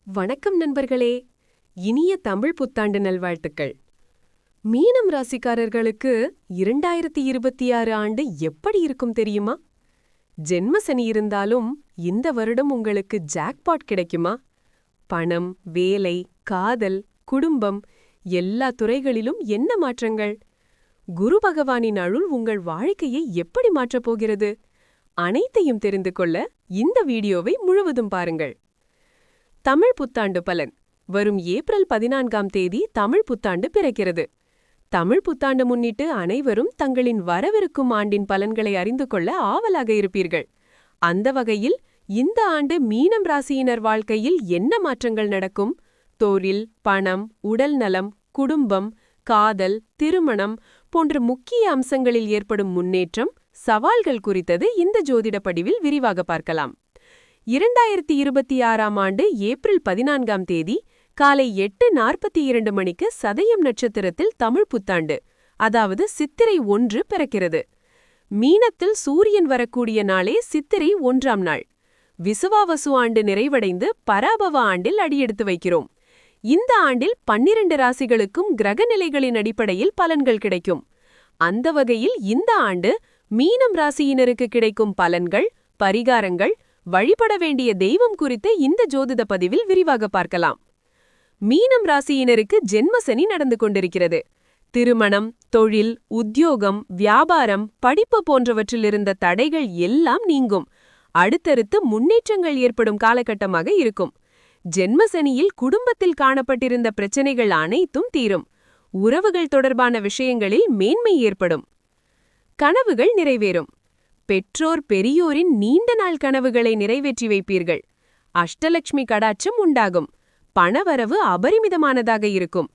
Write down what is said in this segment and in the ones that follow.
வணக்கம் நண்பர்களே. இனிய தமிழ் புத்தாண்டு நல்வாழ்த்துக்கள். மீனம் ராசிக்காரர்களுக்கு 2026 ஆண்டு எப்படி இருக்கும் தெரியுமா? ஜென்ம சனி இருந்தாலும் இந்த வருடம் உங்களுக்கு ஜாக்பாட் கிடைக்குமா? பணம், வேலை, காதல், குடும்பம் எல்லா துறைகளிலும் என்ன மாற்றங்கள்? குரு பகவானின் அருள் உங்கள் வாழ்க்கையை எப்படி மாற்றப் போகிறது? அனைத்தையும் தெரிந்து கொள்ள இந்த வீடியோவை முழுவதும் பாருங்கள். தமிழ் புத்தாண்டு பலன். வரும் ஏப்ரல் 14ஆம் தேதி தமிழ் புத்தாண்டு பிறக்கிறது. தமிழ் புத்தாண்டு முன்னிட்டு அனைவரும் தங்களின் வரவிருக்கும் ஆண்டின் பலன்களை அறிந்து கொள்ள ஆவலாக இருப்பீர்கள். அந்த வகையில் இந்த ஆண்டு மீனம் ராசியினர் வாழ்க்கையில் என்ன மாற்றங்கள் நடக்கும்? தொழில், பணம், உடல் நலம், குடும்பம், காதல், திருமணம் போன்ற முக்கிய அம்சங்களில் ஏற்படும் முன்னேற்றம், சவால்கள் குறித்தது இந்த ஜோதிட படிவில் விரிவாக பார்க்கலாம். 2026ஆம் ஆண்டு ஏப்ரல் 14ஆம் தேதி காலை 8:42 மணிக்கு சதயம் நட்சத்திரத்தில் தமிழ் புத்தாண்டு, அதாவது சித்திரை 1 பிறக்கிறது. மீனத்தில் சூரியன் வரக்கூடிய நாளே சித்திரை 1ஆம் நாள். விசுவாவசு ஆண்டு நிறைவடைந்து பராபவ ஆண்டில் அடியெடுத்து வைக்கிறோம். இந்த ஆண்டில் 12 ராசிகளுக்கும் கிரகநிலைகளின் அடிப்படையில் பலன்கள் கிடைக்கும். அந்த வகையில் இந்த ஆண்டு மீனம் ராசியினருக்கு கிடைக்கும் பலன்கள், பரிகாரங்கள், வழிபட வேண்டிய தெய்வம் குறித்து இந்த ஜோதிட பதிவில் விரிவாக பார்க்கலாம். மீனம் ராசியினருக்கு ஜென்மசனி நடந்து கொண்டிருக்கிறது. திருமணம், தொழில், உத்தியோகம், வியாபாரம், படிப்பு போன்றவற்றிலிருந்த தடைகள் எல்லாம் நீங்கும். அடுத்தடுத்து முன்னேற்றங்கள் ஏற்படும் காலகட்டமாக இருக்கும். ஜென்மசனியில் குடும்பத்தில் காணப்பட்டிருந்த பிரச்சனைகள் அனைத்தும் தீரும். உறவுகள் தொடர்பான விஷயங்களில் மேன்மை ஏற்படும். கனவுகள் நிறைவேறும். பெற்றோர் பெரியோரின் நீண்ட நாள் கனவுகளை நிறைவேற்றி வைப்பீர்கள். அஷ்டலட்சுமி கடாட்சம் உண்டாகும். பணவரவு அபரிமிதமானதாக இருக்கும்.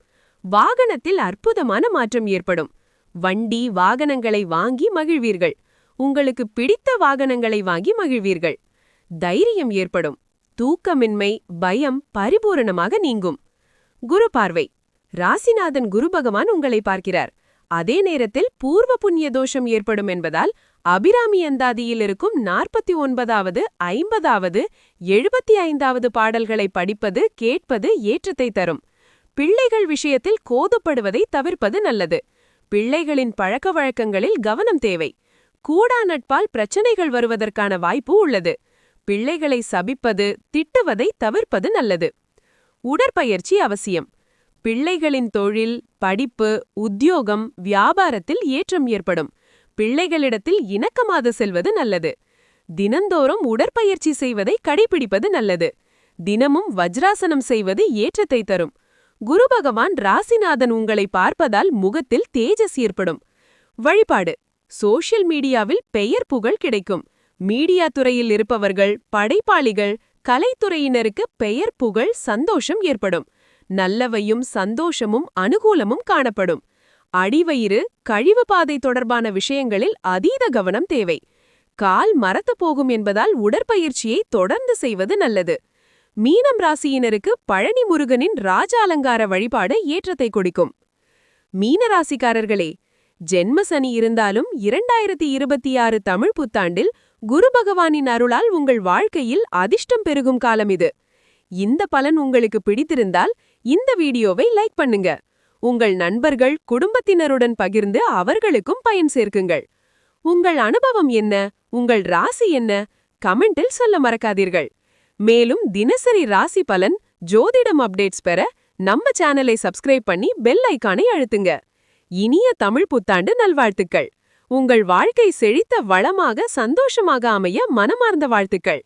வாகனத்தில் அற்புதமான மாற்றம் ஏற்படும். வண்டி, வாகனங்களை வாங்கி மகிழ்வீர்கள். உங்களுக்கு பிடித்த வாகனங்களை வாங்கி மகிழ்வீர்கள். தைரியம் ஏற்படும். தூக்கமின்மை, பயம் பரிபூரணமாக நீங்கும். குரு பார்வை. ராசிநாதன் குரு பகவான் உங்களை பார்க்கிறார். அதே நேரத்தில் பூர்வ புண்ணிய தோஷம் ஏற்படும் என்பதால் அபிராமி அந்தாதியில் இருக்கும் 49வது, 50வது, 75வது பாடல்களை படிப்பது, கேட்பது ஏற்றத்தை தரும். பிள்ளைகள் விஷயத்தில் கோபப்படுவதை தவிர்ப்பது நல்லது. பிள்ளைகளின் பழக்க வழக்கங்களில் கவனம் தேவை. கூடா நட்பால் பிரச்சனைகள் வருவதற்கான வாய்ப்பு உள்ளது. பிள்ளைகளை சபிப்பது, திட்டுவதை தவிர்ப்பது நல்லது. உடற்பயிற்சி அவசியம். பிள்ளைகளின் தொழில், படிப்பு, உத்தியோகம், வியாபாரத்தில் ஏற்றம் ஏற்படும். பிள்ளைகளிடத்தில் இணக்கமாக செல்வது நல்லது. தினந்தோறும் உடற்பயிற்சி செய்வதை கடைபிடிப்பது நல்லது. தினமும் வஜ்ராசனம் செய்வது ஏற்றத்தை தரும். குரு பகவான் ராசிநாதன் உங்களை பார்ப்பதால் முகத்தில் தேஜஸ் ஏற்படும். வழிபாடு. சோஷியல் மீடியாவில் பெயர் புகழ் கிடைக்கும். மீடியா துறையில் இருப்பவர்கள், படைப்பாளிகள், கலைத்துறையினருக்கு பெயர் புகழ், சந்தோஷம் ஏற்படும். நல்லவையும் சந்தோஷமும் அனுகூலமும் காணப்படும். அடிவயிறு, கழிவு பாதை தொடர்பான விஷயங்களில் அதீத கவனம் தேவை. கால் மரத்து போகும் என்பதால் உடற்பயிற்சியை தொடர்ந்து செய்வது நல்லது. மீனம் ராசியினருக்கு பழனி முருகனின் ராஜ அலங்கார வழிபாடு ஏற்றத்தை கொடுக்கும். மீனராசிக்காரர்களே, ஜென்மசனி இருந்தாலும் 2026 தமிழ் புத்தாண்டில் குரு பகவானின் அருளால் உங்கள் வாழ்க்கையில் அதிர்ஷ்டம் பெருகும் காலம் இது. இந்த பலன் உங்களுக்கு பிடித்திருந்தால் இந்த வீடியோவை லைக் பண்ணுங்க. உங்கள் நண்பர்கள், குடும்பத்தினருடன் பகிர்ந்து அவர்களுக்கும் பயன் சேர்க்குங்கள். உங்கள் அனுபவம் என்ன? உங்கள் ராசி என்ன? கமெண்டில் சொல்ல மறக்காதீர்கள். மேலும் தினசரி ராசி பலன், ஜோதிடம் அப்டேட்ஸ் பெற நம்ம சேனலை சப்ஸ்கிரைப் பண்ணி பெல் ஐகானை அழுத்துங்க. இனிய தமிழ் புத்தாண்டு நல்வாழ்த்துக்கள். உங்கள் வாழ்க்கை செழித்த வளமாக, சந்தோஷமாக அமைய மனமார்ந்த வாழ்த்துக்கள்.